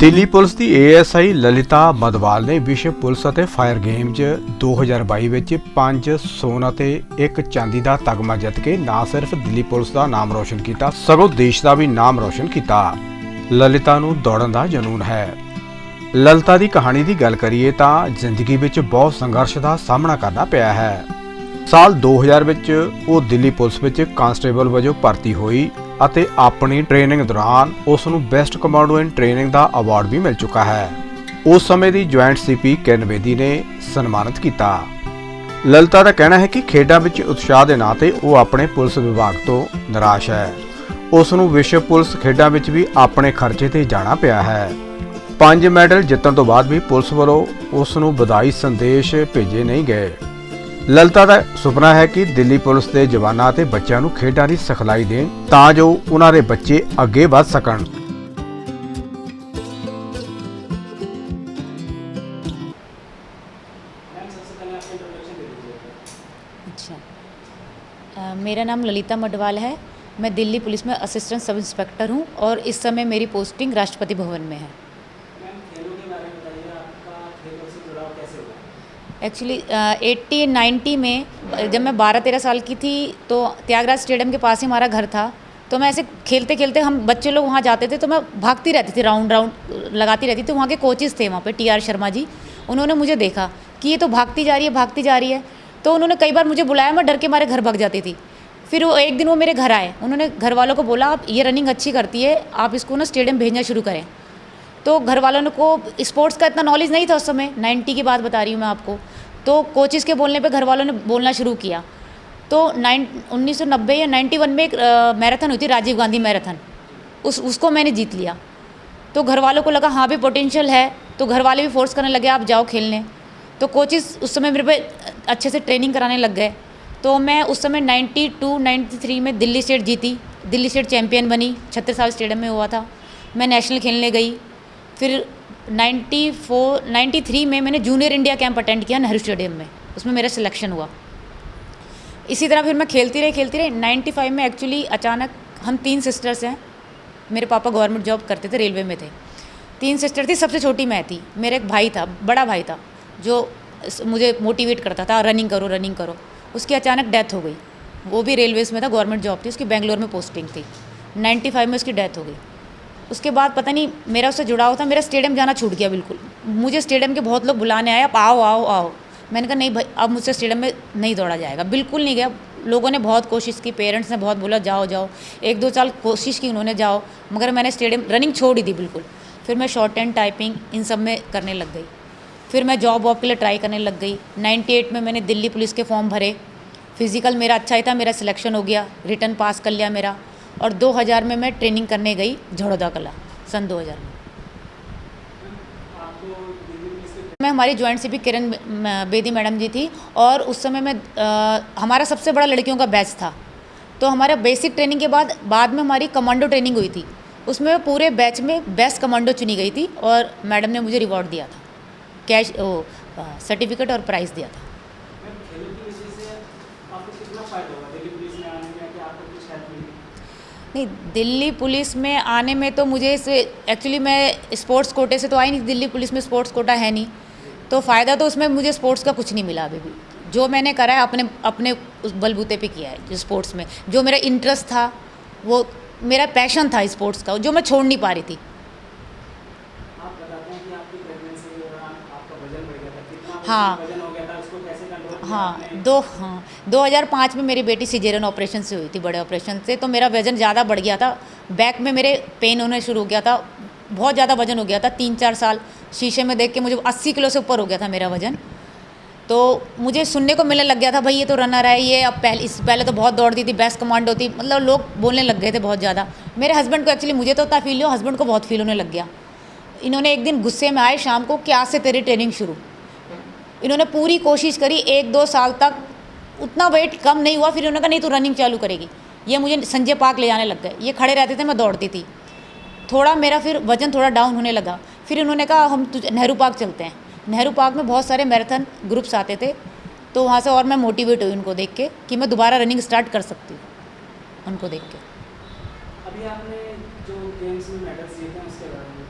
Delhi police की ASI Lalita Madhwal ने विश्व पुलिस ਅਤੇ फायर गेम्स 2022 ਵਿੱਚ 5 सोन ਅਤੇ 1 ਚਾਂਦੀ ਦਾ ਤਗਮਾ ਜਿੱਤ ਕੇ ਨਾ ਸਿਰਫ ਦਿੱਲੀ ਪੁਲਿਸ ਦਾ ਨਾਮ ਰੋਸ਼ਨ ਕੀਤਾ ਸਗੋਂ ਦੇਸ਼ ਦਾ ਵੀ ਨਾਮ ਰੋਸ਼ਨ ਕੀਤਾ। ललिता ਨੂੰ ਦੌੜਨ ਦਾ ਜਨੂਨ ਹੈ। ललिता ਦੀ ਕਹਾਣੀ ਦੀ ਗੱਲ ਕਰੀਏ ਤਾਂ ਜ਼ਿੰਦਗੀ ਵਿੱਚ ਬਹੁਤ ਸੰਘਰਸ਼ ਦਾ ਸਾਹਮਣਾ ਕਰਨਾ ਪਿਆ ਹੈ। ਸਾਲ 2000 ਵਿੱਚ ਉਹ ਦਿੱਲੀ ਪੁਲਿਸ ਵਿੱਚ ਕਾਂਸਟੇਬਲ ਵਜੋਂ ਭਰਤੀ ਹੋਈ ਅਤੇ ਆਪਣੀ ਟ੍ਰੇਨਿੰਗ ਦੌਰਾਨ ਉਸ ਨੂੰ ਬੈਸਟ ਕਮਾਂਡੋ ਇਨ ਟ੍ਰੇਨਿੰਗ ਦਾ ਅਵਾਰਡ ਵੀ ਮਿਲ ਚੁੱਕਾ ਹੈ। ਉਸ ਸਮੇਂ ਦੀ ਜੁਆਇੰਟ ਸੀਪੀ ਕਿਰਨ ਬੇਦੀ ਨੇ ਸਨਮਾਨਿਤ ਕੀਤਾ। ਲਲਿਤਾ ਦਾ ਕਹਿਣਾ ਹੈ ਕਿ ਖੇਡਾਂ ਵਿੱਚ ਉਤਸ਼ਾਹ ਦੇ ਨਾਂ ਤੇ ਉਹ ਆਪਣੇ ਪੁਲਿਸ ਵਿਭਾਗ ਤੋਂ ਨਿਰਾਸ਼ ਹੈ। ਉਸ ਨੂੰ ਵਿਸ਼ਵ ਪੁਲਿਸ ਖੇਡਾਂ ਵਿੱਚ ਵੀ ਆਪਣੇ ਖਰਚੇ ਤੇ ਜਾਣਾ ਪਿਆ ਹੈ। 5 ਮੈਡਲ ਜਿੱਤਣ ਤੋਂ ਬਾਅਦ ਵੀ ਪੁਲਿਸ ਵੱਲੋਂ ਉਸ ਨੂੰ ਵਧਾਈ ਸੰਦੇਸ਼ ਭੇਜੇ ਨਹੀਂ ਗਏ। ललिता का सुपना है कि दिल्ली पुलिस के जवानों और बच्चों को खेडों की सिखलाई दें तां जो उन्होंने बच्चे अगे बढ़ सकन। अच्छा, मेरा नाम ललिता मडवाल है। मैं दिल्ली पुलिस में असिस्टेंट सब इंस्पेक्टर हूँ और इस समय मेरी पोस्टिंग राष्ट्रपति भवन में है। एक्चुअली 80-90 में जब मैं 12-13 साल की थी तो त्यागराज स्टेडियम के पास ही हमारा घर था। तो मैं ऐसे खेलते खेलते हम बच्चे लोग वहाँ जाते थे तो मैं भागती रहती थी, राउंड राउंड लगाती रहती थी। वहाँ के कोचेज़ थे वहाँ पे TR शर्मा जी, उन्होंने मुझे देखा कि ये तो भागती जा रही है। तो उन्होंने कई बार मुझे बुलाया, मैं डर के मारे घर भाग जाती थी। फिर वो एक दिन वो मेरे घर आए, उन्होंने घर वालों को बोला आप ये रनिंग अच्छी करती है, आप इसको ना स्टेडियम भेजना शुरू करें। तो घर वालों को स्पोर्ट्स का इतना नॉलेज नहीं था उस समय, 90 की बात बता रही हूँ मैं आपको। तो कोचेज़ के बोलने पे घर वालों ने बोलना शुरू किया। तो 1990 या 91 में एक मैराथन हुई थी, राजीव गांधी मैराथन, उसको मैंने जीत लिया। तो घर वालों को लगा हाँ भी पोटेंशियल है, तो घर वाले भी फोर्स करने लगे आप जाओ खेलने। तो कोचेज़ उस समय मेरे पे अच्छे से ट्रेनिंग कराने लग गए। तो मैं उस समय 92-93 में दिल्ली स्टेट जीती, दिल्ली स्टेट चैम्पियन बनी, 36 साल स्टेडियम में हुआ था। मैं नेशनल खेलने गई। फिर 93 में मैंने जूनियर इंडिया कैंप अटेंड किया नेहरू स्टेडियम में, उसमें मेरा सिलेक्शन हुआ। इसी तरह फिर मैं खेलती रही। 95 में एक्चुअली अचानक हम 3 सिस्टर्स हैं, मेरे पापा गवर्नमेंट जॉब करते थे, रेलवे में थे। 3 सिस्टर थी, सबसे छोटी मैं थी। मेरा एक भाई था, बड़ा भाई था, जो मुझे मोटिवेट करता था रनिंग करो। उसकी अचानक डेथ हो गई। वो भी रेलवेज़ में था, गवर्नमेंट जॉब थी उसकी, बेंगलोर में पोस्टिंग थी। 95 में उसकी डेथ हो गई। उसके बाद पता नहीं मेरा उससे जुड़ा हुआ था, मेरा स्टेडियम जाना छूट गया बिल्कुल। मुझे स्टेडियम के बहुत लोग बुलाने आए, आप आओ। मैंने कहा नहीं भाई, अब मुझसे स्टेडियम में नहीं दौड़ा जाएगा, बिल्कुल नहीं गया। लोगों ने बहुत कोशिश की, पेरेंट्स ने बहुत बोला जाओ। 1-2 साल कोशिश की उन्होंने जाओ, मगर मैंने स्टेडियम रनिंग छोड़ ही दी बिल्कुल। फिर मैं शॉर्ट हैंड, टाइपिंग इन सब में करने लग गई। फिर मैं जॉब वॉब के लिए ट्राई करने लग गई। 98 में मैंने दिल्ली पुलिस के फॉर्म भरे। फिज़िकल मेरा अच्छा ही था, मेरा सिलेक्शन हो गया, रिटर्न पास कर लिया मेरा। और 2000 में मैं ट्रेनिंग करने गई झड़ौदा कला, सन 2000 में। मैं हमारी joint CP Kiran Bedi madam जी थी और उस समय में हमारा सबसे बड़ा लड़कियों का बैच था। तो हमारा बेसिक ट्रेनिंग के बाद में हमारी कमांडो ट्रेनिंग हुई थी, उसमें पूरे बैच में बेस्ट कमांडो चुनी गई थी और मैडम ने मुझे रिवॉर्ड दिया था, कैश सर्टिफिकेट और प्राइज़ दिया था। नहीं, दिल्ली पुलिस में आने में तो मुझे एक्चुअली मैं स्पोर्ट्स कोटे से तो आई नहीं, दिल्ली पुलिस में स्पोर्ट्स कोटा है नहीं, तो फ़ायदा तो उसमें मुझे स्पोर्ट्स का कुछ नहीं मिला अभी भी। जो मैंने करा है अपने उस बलबूते पे किया है, जो स्पोर्ट्स में जो मेरा इंटरेस्ट था, वो मेरा पैशन था स्पोर्ट्स का, जो मैं छोड़ नहीं पा रही थी। आप बताते हैं कि आपकी प्रेगनेंसी के दौरान आपका वजन बढ़ गया था, कितना हाँ वजन हो गया था, उसको कैसे कंट्रोल किया हाँ, 2005 में मेरी बेटी सिजेरियन ऑपरेशन से हुई थी, बड़े ऑपरेशन से। तो मेरा वज़न ज़्यादा बढ़ गया था, बैक में मेरे पेन होने शुरू हो गया था, बहुत ज़्यादा वज़न हो गया था। 3-4 साल शीशे में देख के मुझे 80 किलो से ऊपर हो गया था मेरा वज़न। तो मुझे सुनने को मिलने लग गया था भाई ये तो रनर है, ये अब पहले तो बहुत दौड़ती थी, बेस्ट कमांडो थी, मतलब लोग बोलने लग गए थे बहुत ज़्यादा। मेरे हस्बैंड को एक्चुअली, मुझे तो उतना फील नहीं हुआ, हस्बैंड को बहुत फील होने लग गया। इन्होंने एक दिन गुस्से में आए शाम को कि आज से तेरी ट्रेनिंग शुरू। इन्होंने पूरी कोशिश करी 1-2 साल तक, उतना वेट कम नहीं हुआ। फिर उन्होंने कहा नहीं तू रनिंग चालू करेगी। ये मुझे संजय पार्क ले जाने लग गए, ये खड़े रहते थे, मैं दौड़ती थी। थोड़ा मेरा फिर वज़न थोड़ा डाउन होने लगा। फिर उन्होंने कहा हम नेहरू पार्क चलते हैं। नेहरू पार्क में बहुत सारे मैराथन ग्रुप्स आते थे, तो वहाँ से और मैं मोटिवेट हुई उनको देख के कि मैं दोबारा रनिंग स्टार्ट कर सकती हूँ, उनको देख के। अभी आपने जो गेम्स में मेडल्स जीते हैं उसके बारे में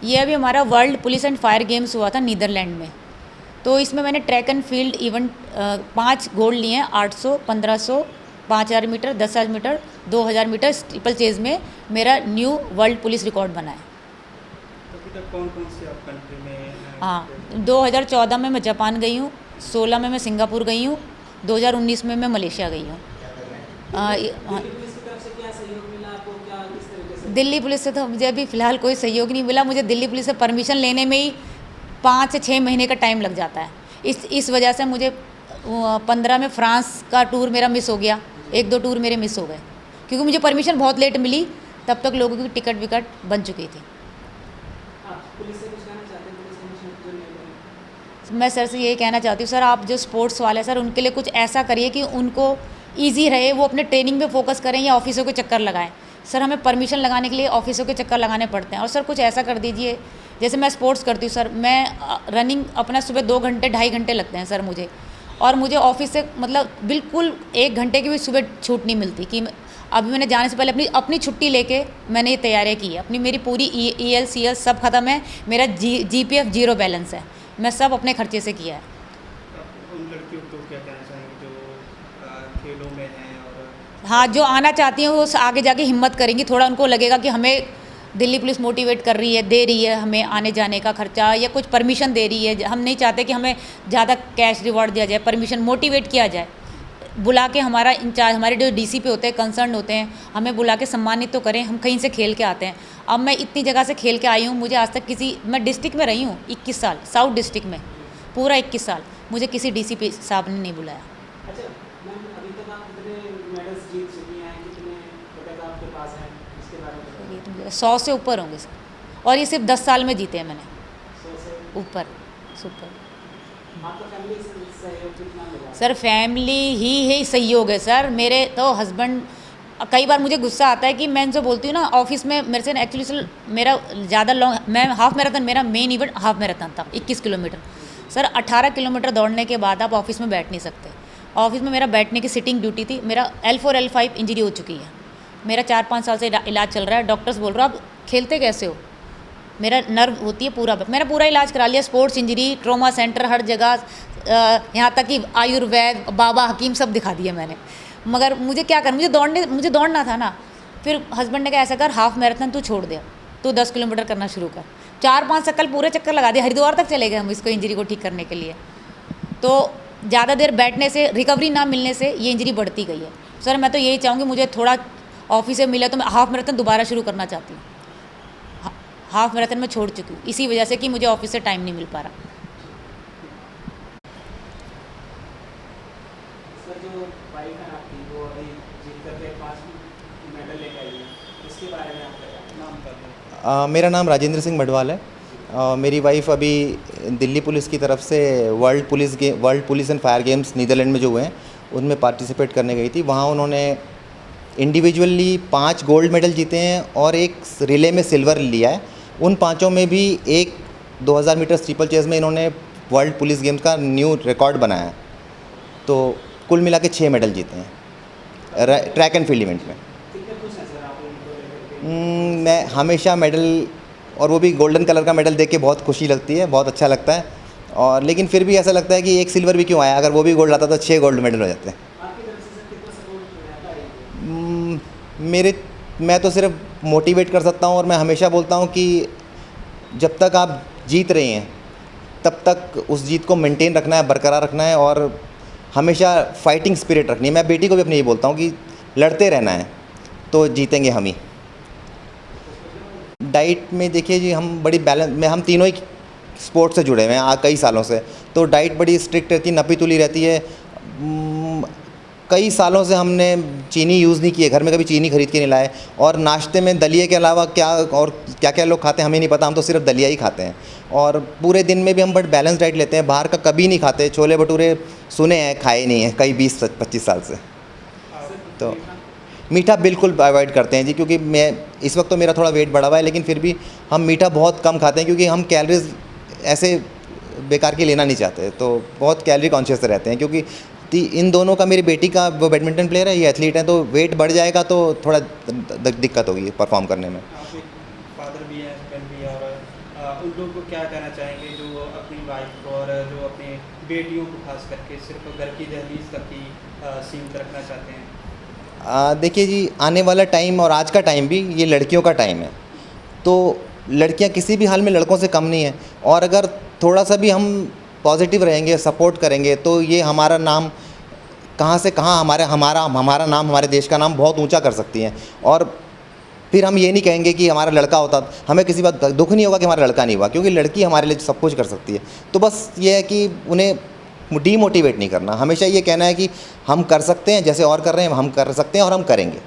ये अभी हमारा world police and fire games हुआ था नीदरलैंड में, तो इसमें मैंने track and field event 5 gold लिए हैं, 800, 1500, 5000 metre, 10,000 metre, 2000 metre steeplechase में मेरा न्यू वर्ल्ड पुलिस रिकॉर्ड बना है। अभी तक कौन कौन सी आप कंट्री में हाँ, 2014 में मैं जापान गई हूँ, 16 में मैं सिंगापुर गई हूँ, 2019 में मैं मलेशिया गई हूँ। दिल्ली पुलिस की तरफ से क्या सहयोग मिला आपको, क्या किस तरीके से? दिल्ली पुलिस से तो मुझे अभी फ़िलहाल कोई सहयोग नहीं मिला। मुझे दिल्ली पुलिस से परमिशन लेने में ही 5 से 6 महीने का टाइम लग जाता है। इस वजह से मुझे 15 में फ्रांस का टूर मेरा मिस हो गया, 1-2 टूर मेरे मिस हो गए क्योंकि मुझे परमिशन बहुत लेट मिली, तब तक लोगों की टिकट विकट बन चुकी थी। आप पुलिस से कुछ कहना चाहते हैं, पुलिस कमिश्नर जो नहीं बने? मैं सर से यही कहना चाहती हूँ, सर आप जो स्पोर्ट्स वाले हैं सर, उनके लिए कुछ ऐसा करिए कि उनको ईजी रहे, वो अपने ट्रेनिंग पे फोकस करें या ऑफिसों के चक्कर लगाएं। सर हमें परमिशन लगाने के लिए ऑफिसों के चक्कर लगाने पड़ते हैं। और सर कुछ ऐसा कर दीजिए, जैसे मैं स्पोर्ट्स करती हूँ सर, मैं रनिंग अपना सुबह 2 घंटे 2.5 घंटे लगते हैं सर मुझे, और मुझे ऑफिस से मतलब बिल्कुल 1 घंटे की भी सुबह छूट नहीं मिलती कि अभी मैंने जाने से पहले अपनी छुट्टी लेके मैंने ये तैयारियाँ की है अपनी। मेरी पूरी EL CL सब ख़त्म है, मेरा GPF 0 बैलेंस है, मैं सब अपने खर्चे से किया है। उन लड़कियों को क्या कहना चाहेंगे जो खेलों में हैं और हाँ, जो आना चाहती हैं वो आगे जाके हिम्मत करेंगी, थोड़ा उनको लगेगा कि हमें दिल्ली पुलिस मोटिवेट कर रही है, दे रही है हमें आने जाने का खर्चा या कुछ परमिशन दे रही है। हम नहीं चाहते कि हमें ज़्यादा कैश रिवॉर्ड दिया जाए, परमिशन मोटिवेट किया जाए, बुला के हमारा इंचार्ज, हमारे जो DCP होते हैं, कंसर्न होते हैं, हमें बुला के सम्मानित तो करें। हम कहीं से खेल के आते हैं, अब मैं इतनी जगह से खेल के आई हूँ, मुझे आज तक मैं डिस्ट्रिक्ट में रही हूँ 21 साल, साउथ डिस्ट्रिक्ट में पूरा 21 साल, मुझे किसी DCP साहब ने नहीं बुलाया। अच्छा मैम, अभी तक आप कितने मेडल्स जीत चुकी हैं, कितने पदक आपके पास हैं, इसके बारे में बताइए। ये तो मुझे 100 से ऊपर होंगे सर, और ये सिर्फ 10 साल में जीते हैं मैंने, 100 से ऊपर सुपर। आपका फैमिली सहयोग कितना मिला? सर फैमिली ही सहयोग है सर। मेरे तो हस्बैंड, कई बार मुझे गुस्सा आता है कि मैं इनसे बोलती हूँ ना ऑफिस में, मेरे से एक्चुअली सर मेरा ज़्यादा लॉन्ग, मैं हाफ मैराथन, मेरा मेन इवेंट हाफ मैराथन था 21 किलोमीटर। सर 18 किलोमीटर दौड़ने के बाद आप ऑफिस में बैठ नहीं सकते। ऑफिस में मेरा बैठने की सिटिंग ड्यूटी थी। मेरा L4 L5 इंजरी हो चुकी है, मेरा 4-5 साल से इलाज चल रहा है। डॉक्टर्स बोल रहे हो आप खेलते कैसे हो, मेरा नर्व होती है पूरा, मेरा पूरा इलाज करा लिया, स्पोर्ट्स इंजरी, ट्रॉमा सेंटर, हर जगह, यहाँ तक कि आयुर्वेद, बाबा हकीम सब दिखा दिए मैंने, मगर मुझे क्या कर, मुझे दौड़ना था ना। फिर हस्बैंड ने कहा ऐसा कर, हाफ मैराथन तू छोड़ दे, तू 10 किलोमीटर करना शुरू कर। 4-5 चक्कर, पूरे चक्कर लगा दिए, हरिद्वार तक चले गए हम इसको इंजरी को ठीक करने के लिए। तो ज़्यादा देर बैठने से, रिकवरी ना मिलने से ये इंजरी बढ़ती गई है। सर मैं तो यही चाहूँगी मुझे थोड़ा ऑफिस से मिला तो मैं हाफ मैराथन दोबारा शुरू करना चाहती हूँ। हाफ मैराथन में छोड़ चुकी हूँ इसी वजह से कि मुझे ऑफिस से टाइम नहीं मिल पा रहा। सर जो वाइफ है आपकी, वो अभी जीत करके 5 मेडल लेकर आई है, इसके बारे में आप क्या नाम कर? मेरा नाम राजेंद्र सिंह मडवाल है। मेरी वाइफ अभी दिल्ली पुलिस की तरफ से world police and fire games Netherlands में जो हुए हैं उनमें पार्टिसिपेट करने गई थी। वहाँ उन्होंने इंडिविजुअली 5 गोल्ड मेडल जीते हैं और एक रिले में सिल्वर लिया है। उन 5 में भी एक 2000 मीटर स्टीपल चेस में इन्होंने वर्ल्ड पुलिस गेम्स का न्यू रिकॉर्ड बनाया है। तो कुल मिला के 6 मेडल जीते हैं ट्रैक एंड फील्ड इवेंट में। कितने खुश हैं सर आप उनको लेकर के? मैं हमेशा मेडल, और वो भी गोल्डन कलर का मेडल देख के बहुत खुशी लगती है, बहुत अच्छा लगता है। और लेकिन फिर भी ऐसा लगता है कि एक सिल्वर भी क्यों आया, अगर वो भी गोल्ड आता तो 6 गोल्ड मेडल हो जाते हैं। आपकी तरफ से सर कितना सपोर्ट रहता है? मैं तो सिर्फ मोटिवेट कर सकता हूँ, और मैं हमेशा बोलता हूँ कि जब तक आप जीत रहे हैं तब तक उस जीत को मेंटेन रखना है, बरकरार रखना है, और हमेशा फाइटिंग स्पिरिट रखनी है। मैं बेटी को भी अपनी ये बोलता हूँ कि लड़ते रहना है तो जीतेंगे हम ही। डाइट में देखिए जी, हम बड़ी बैलेंस में, हम तीनों ही स्पोर्ट्स से जुड़े हुए हैं कई सालों से, तो डाइट बड़ी स्ट्रिक्ट रहती है, नपी तुली रहती है। कई सालों से हमने चीनी यूज़ नहीं की है, घर में कभी चीनी खरीद के नहीं लाए, और नाश्ते में दलिया के अलावा क्या क्या लोग खाते हैं हमें नहीं पता, हम तो सिर्फ दलिया ही खाते हैं। और पूरे दिन में भी हम बट बैलेंस डाइट लेते हैं, बाहर का कभी नहीं खाते। छोले भटूरे सुने हैं, खाए नहीं हैं कई 20-25 साल से। तो मीठा बिल्कुल अवॉइड करते हैं जी, क्योंकि मैं इस वक्त तो मेरा थोड़ा वेट बढ़ा हुआ है, लेकिन फिर भी हम मीठा बहुत कम खाते हैं, क्योंकि हम कैलोरीज ऐसे बेकार की लेना नहीं चाहते, तो बहुत कैलोरी कॉन्शियस रहते हैं। क्योंकि इन दोनों का, मेरी बेटी का, वो बैडमिंटन प्लेयर है, ये एथलीट है, तो वेट बढ़ जाएगा तो थोड़ा दिक्कत होगी परफॉर्म करने में। आप एक फादर भी हैं, हस्बैंड भी हैं, और उन लोगों को क्या कहना चाहेंगे जो अपनी वाइफ को और जो अपनी बेटियों को खास करके सिर्फ घर की दहलीज तक ही सीमित रखना चाहते हैं? देखिए जी, आने वाला टाइम और आज का टाइम भी ये लड़कियों का टाइम है, तो लड़कियां किसी भी हाल में लड़कों से कम नहीं है। और अगर थोड़ा सा भी हम पॉजिटिव रहेंगे, सपोर्ट करेंगे, तो ये हमारा नाम कहाँ से कहाँ हमारा नाम, हमारे देश का नाम बहुत ऊंचा कर सकती हैं। और फिर हम ये नहीं कहेंगे कि हमारा लड़का होता, हमें किसी बात दुख नहीं होगा कि हमारा लड़का नहीं हुआ, क्योंकि लड़की हमारे लिए सब कुछ कर सकती है। तो बस ये है कि उन्हें डीमोटिवेट नहीं करना, हमेशा ये कहना है कि हम कर सकते हैं, जैसे और कर रहे हैं हम कर सकते हैं और हम करेंगे।